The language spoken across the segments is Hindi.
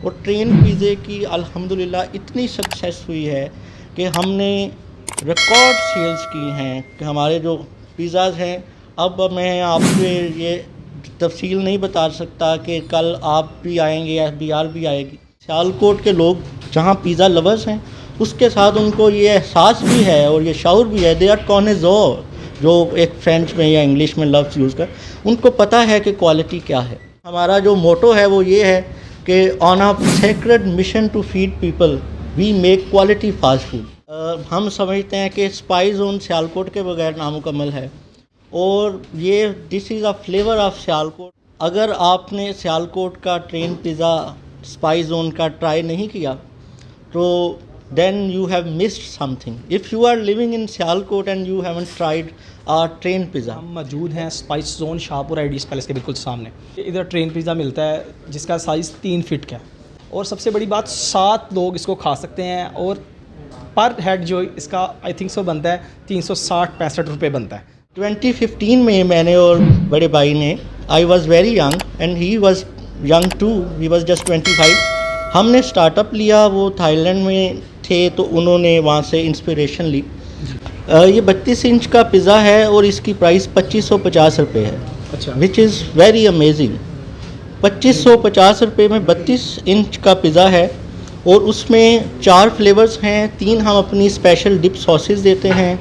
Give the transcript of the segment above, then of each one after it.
और ट्रेन पिज़्ज़े की अल्हम्दुलिल्लाह इतनी सक्सेस हुई है कि हमने रिकॉर्ड सेल्स की हैं कि हमारे जो पिज़्ज़ाज़ हैं, अब मैं आपको ये तफसील नहीं बता सकता कि कल आप भी आएंगे या बिहार भी आएगी। सियालकोट के लोग जहाँ पिज़्ज़ा लवर्स हैं, उसके साथ उनको ये एहसास भी है और ये शऊर भी है, दे आर कॉनेज़ोर, जो एक फ्रेंच में या इंग्लिश में लफ्ज़ यूज़ कर, उनको पता है कि क्वालिटी क्या है। हमारा जो मोटो है वो ये है कि on a sacred mission to feed people we make quality fast food. हम समझते हैं कि स्पाइस जोन सियालकोट के बगैर नामुकम्मल है और ये this is a flavour of Sialkot. अगर आपने सियालकोट का ट्रेन पिज़्ज़ा स्पाइस जोन का ट्राई नहीं किया तो then you have missed something. If you are living in Sialkot and you haven't tried our train pizza. हम मौजूद हैं spice zone Shahpur IDs palace के बिल्कुल सामने। इधर ट्रेन पिज़्ज़ा मिलता है जिसका साइज़ 3 फीट का है और सबसे बड़ी बात 7 लोग इसको खा सकते हैं और पर हेड जो इसका आई थिंक सो बनता है 360-65 रुपये बनता है। 2015 में मैंने और बड़े भाई ने, I was very young and he was young too, he was just 25, हमने स्टार्टअप लिया। वो थाईलैंड में थे तो उन्होंने वहाँ से इंस्पिरेशन ली। ये 32 इंच का पिज़्ज़ा है और इसकी प्राइस 2550 रुपये है। अच्छा, विच इज़ वेरी अमेजिंग। 2550 रुपये में 32 इंच का पिज़्ज़ा है और उसमें 4 फ्लेवर्स हैं, 3 हम अपनी स्पेशल डिप सॉसेस देते हैं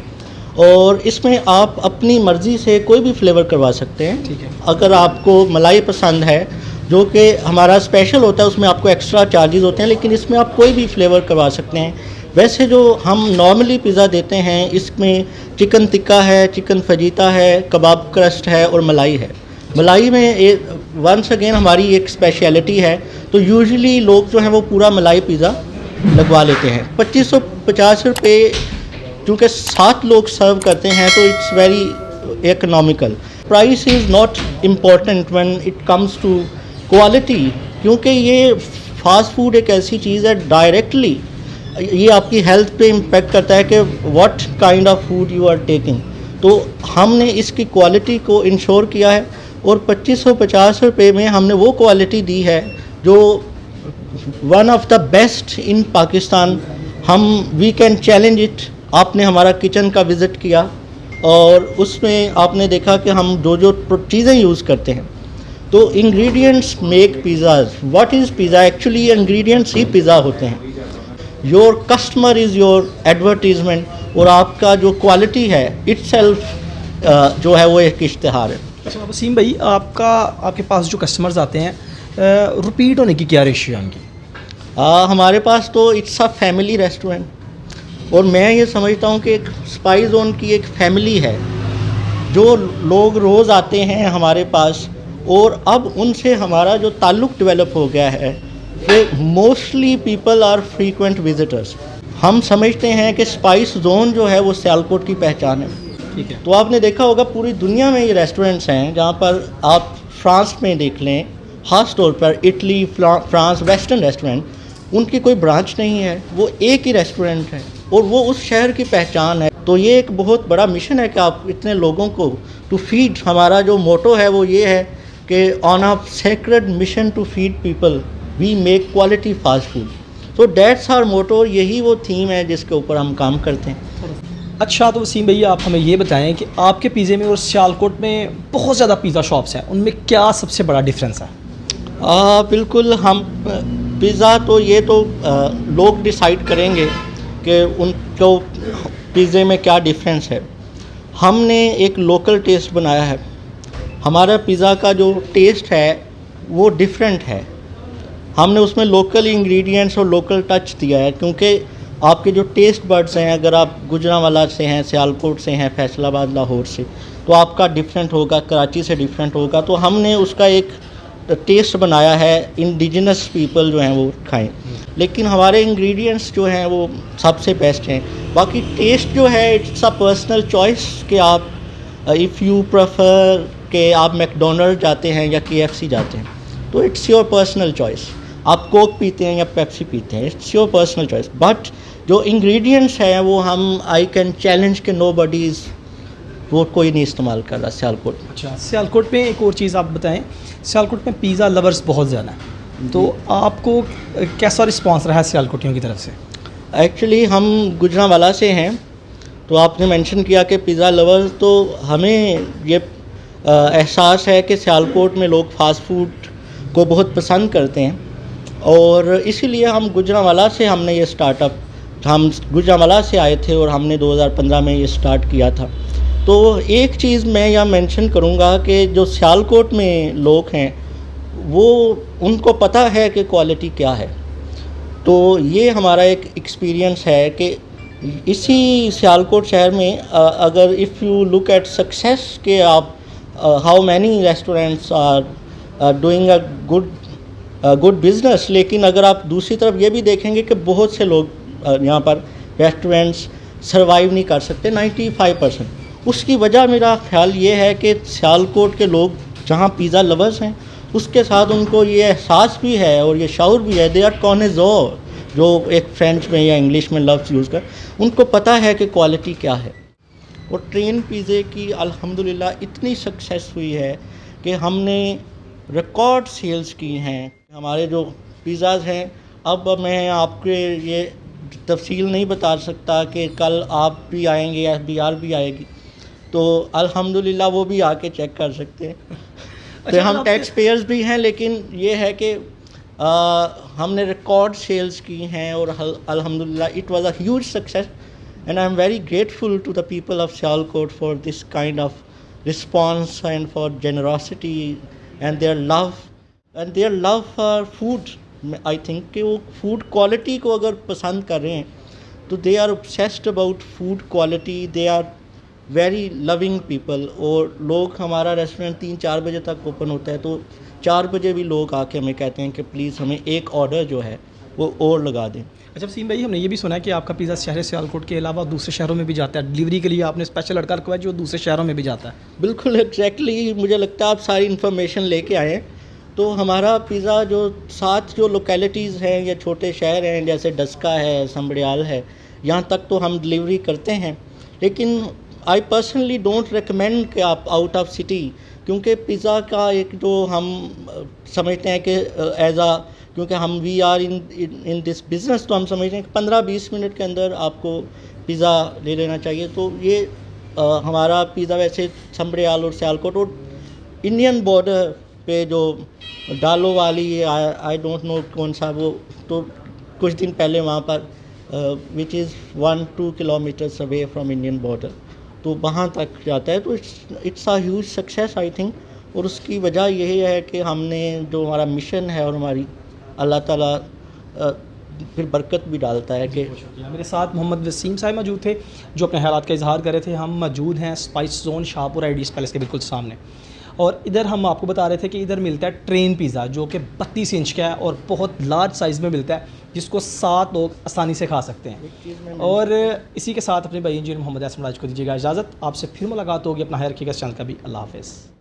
और इसमें आप अपनी मर्ज़ी से कोई भी फ्लेवर करवा सकते हैं। ठीक है। अगर आपको मलाई पसंद है जो कि हमारा स्पेशल होता है, उसमें आपको एक्स्ट्रा चार्जेस होते हैं, लेकिन इसमें आप कोई भी फ्लेवर करवा सकते हैं। वैसे जो हम नॉर्मली पिज़्ज़ा देते हैं इसमें चिकन टिक्का है, चिकन फजीता है, कबाब क्रस्ट है और मलाई है। मलाई में वंस अगेन हमारी एक स्पेशलिटी है, तो यूजुअली लोग जो हैं वो पूरा मलाई पिज़्ज़ा लगवा लेते हैं। 2550 रुपये चूँकि 7 लोग सर्व करते हैं तो it's very economical. Price is not important when it comes to quality, क्योंकि ये फास्ट फूड एक ऐसी चीज़ है डायरेक्टली ये आपकी हेल्थ पे इम्पेक्ट करता है कि what kind of food you are taking. तो हमने इसकी क्वालिटी को इंश्योर किया है और 2550 रुपये में हमने वो क्वालिटी दी है जो one of the best in Pakistan. हम वी कैन चैलेंज इट। आपने हमारा किचन का विज़िट किया और उसमें आपने देखा कि हम जो जो चीज़ें यूज़ करते हैं, तो ingredients make pizzas. What is pizza? Actually ingredients he pizza होते हैं। Your customer is your advertisement और आपका जो क्वालिटी है इटसेल्फ जो है वो एक इश्तिहार है। अच्छा वसीम भाई, आपके पास जो कस्टमर्स आते हैं रिपीट होने की क्या रेशियो है उनकी? हमारे पास तो इट्स अ फैमिली रेस्टोरेंट और मैं ये समझता हूँ कि एक स्पाइस जोन की एक फैमिली है। जो लोग रोज़ आते हैं हमारे पास और अब उनसे हमारा जो ताल्लुक़ डेवलप हो गया है कि mostly people are frequent visitors. हम समझते हैं कि स्पाइस जोन जो है वो सियालकोट की पहचान है। ठीक है। तो आपने देखा होगा पूरी दुनिया में ये रेस्टोरेंट्स हैं, जहाँ पर आप फ्रांस में देख लें, ख़ास तौर पर इटली, फ्रांस, वेस्टर्न रेस्टोरेंट, उनकी कोई ब्रांच नहीं है, वो एक ही रेस्टोरेंट है और वो उस शहर की पहचान है। तो ये एक बहुत बड़ा मिशन है कि आप इतने लोगों को टू फीड। हमारा जो मोटो है वो ये है कि on a sacred mission to feed people we make quality fast food. तो डेट्स आवर मोटो, यही वो थीम है जिसके ऊपर हम काम करते हैं। अच्छा तो वसीम भैया, आप हमें ये बताएं कि आपके पिज़्ज़े में और सियालकोट में बहुत ज़्यादा पिज़्ज़ा शॉप्स हैं, उनमें क्या सबसे बड़ा डिफरेंस है? बिल्कुल, हम पिज़्ज़ा तो ये तो लोग डिसाइड करेंगे कि उनको पिज़्ज़े में क्या डिफरेंस है। हमने एक लोकल टेस्ट बनाया है। हमारा पिज़्ज़ा का जो टेस्ट है वो डिफरेंट है। हमने उसमें लोकल इंग्रेडिएंट्स और लोकल टच दिया है, क्योंकि आपके जो टेस्ट बड्स हैं, अगर आप गुजरांवाला से हैं, सियालकोट से हैं, फैसलाबाद, लाहौर से, तो आपका डिफरेंट होगा, कराची से डिफरेंट होगा। तो हमने उसका एक टेस्ट बनाया है, इंडिजिनस पीपल जो हैं वो खाएं। लेकिन हमारे इंग्रेडिएंट्स जो हैं वो सबसे बेस्ट हैं। बाकी टेस्ट जो है इट्स अ पर्सनल चॉइस कि आप इफ़ यू प्रेफर कि आप मैकडोनल्ड जाते हैं या KFC जाते हैं, तो इट्स योर पर्सनल चॉइस। आप कोक पीते हैं या पेप्सी पीते हैं, it's your personal choice. But जो इंग्रेडिएंट्स हैं वो हम आई कैन चैलेंज के नोबडी इज़ वो कोई नहीं इस्तेमाल कर रहा सियालकोट। अच्छा, सियालकोट में एक और चीज़ आप बताएं। सियालकोट में पिज़्ज़ा लवर्स बहुत ज़्यादा हैं तो आपको कैसा रिस्पांस रहा है सियालकोटियों की तरफ से? एक्चुअली हम गुजरांवाला से हैं, तो आपने मेंशन किया कि पिज़्ज़ा लवर्स, तो हमें ये एहसास है कि सियालकोट में लोग फ़ास्ट फूड को बहुत पसंद करते हैं और इसीलिए हम गुजरांवाला से हमने ये स्टार्टअप, हम गुजरांवाला से आए थे और हमने 2015 में ये स्टार्ट किया था। तो एक चीज़ मैं यहाँ मेंशन करूँगा कि जो सियालकोट में लोग हैं वो उनको पता है कि क्वालिटी क्या है। तो ये हमारा एक एक्सपीरियंस है कि इसी सियालकोट शहर में अगर if you look at success के आप how many restaurants are doing a good business, लेकिन अगर आप दूसरी तरफ ये भी देखेंगे कि बहुत से लोग यहाँ पर रेस्टोरेंट्स सर्वाइव नहीं कर सकते 95%। उसकी वजह मेरा ख्याल ये है कि सियालकोट के लोग जहाँ पिज़्ज़ा लवर्स हैं उसके साथ उनको ये एहसास भी है और ये शऊर भी है, दे आर कॉनेज़ोर, जो एक फ्रेंच में या इंग्लिश में लफ्ज़ यूज़ कर, उनको पता है कि क्वालिटी क्या है। और ट्रेन पिज़्ज़े की अल्हम्दुलिल्लाह इतनी सक्सेस हुई है कि हमने रिकॉर्ड सेल्स की हैं। हमारे जो पिज़्ज़ाज़ हैं, अब मैं आपके ये तफसील नहीं बता सकता कि कल आप भी आएंगे या BR भी आएगी, तो अल्हम्दुलिल्लाह वो भी आके चेक कर सकते हैं। तो हम टैक्स पेयर्स भी हैं, लेकिन ये है कि हमने रिकॉर्ड सेल्स की हैं और अल्हम्दुलिल्लाह it was a huge success and I am very grateful to the people of Sialkot for this kind of response and for generosity and their love for food. I think कि वो फूड क्वालिटी को अगर पसंद कर रहे हैं तो they are obsessed about food quality, they are very loving people. और लोग, हमारा रेस्टोरेंट 3-4 बजे तक ओपन होता है, तो 4 बजे भी लोग आके हमें कहते हैं कि प्लीज़ हमें एक ऑर्डर जो है वो और लगा दें। अच्छा वसीम भाई, हमने ये भी सुना है कि आपका पिज़्ज़ा शहर सियालकोट के अलावा दूसरे शहरों में भी जाता है। डिलीवरी के लिए आपने स्पेशल लड़का रखा है जो दूसरे शहरों में भी जाता है? बिल्कुल एग्जैक्टली, मुझे लगता है आप सारी इन्फॉर्मेशन लेके आए हैं। तो हमारा पिज़्ज़ा जो 7 जो लोकेलिटीज़ हैं या छोटे शहर हैं जैसे डस्का है, संबड़ियाल है, यहाँ तक तो हम डिलीवरी करते हैं। लेकिन आई पर्सनली डोंट रिकमेंड कि आप आउट ऑफ सिटी, क्योंकि पिज़्ज़ा का एक जो हम समझते हैं कि क्योंकि हम we are in this business, तो हम समझते हैं कि 15-20 मिनट के अंदर आपको पिज़्ज़ा ले लेना चाहिए। तो ये हमारा पिज़्ज़ा वैसे संबड़ियाल और सियालकोट और इंडियन बॉर्डर पे जो डालो वाली, आई डोंट नो कौन सा वो, तो कुछ दिन पहले वहाँ पर which is 1-2 kilometres away from Indian border, तो वहाँ तक जाता है। तो it's a huge success I think, और उसकी वजह यही है कि हमने जो हमारा मिशन है और हमारी अल्लाह ताला फिर बरकत भी डालता है कि मेरे साथ मोहम्मद वसीम साहब मौजूद थे जो अपने ख्यालात का इजहार कर रहे थे। हम मौजूद हैं spice zone Shahpur IDs palace के बिल्कुल सामने, और इधर हम आपको बता रहे थे कि इधर मिलता है ट्रेन पिज़्ज़ा जो कि 32 इंच का है और बहुत लार्ज साइज़ में मिलता है, जिसको 7 लोग आसानी से खा सकते हैं। और इसी के साथ अपने भाई इंजीनियर मोहम्मद एहसन राज को दीजिएगा इजाज़त। आपसे फिर मुलाकात होगी। अपना ख्याल रखिएगा। इस चैनल का भी अल्लाह हाफ़िज़।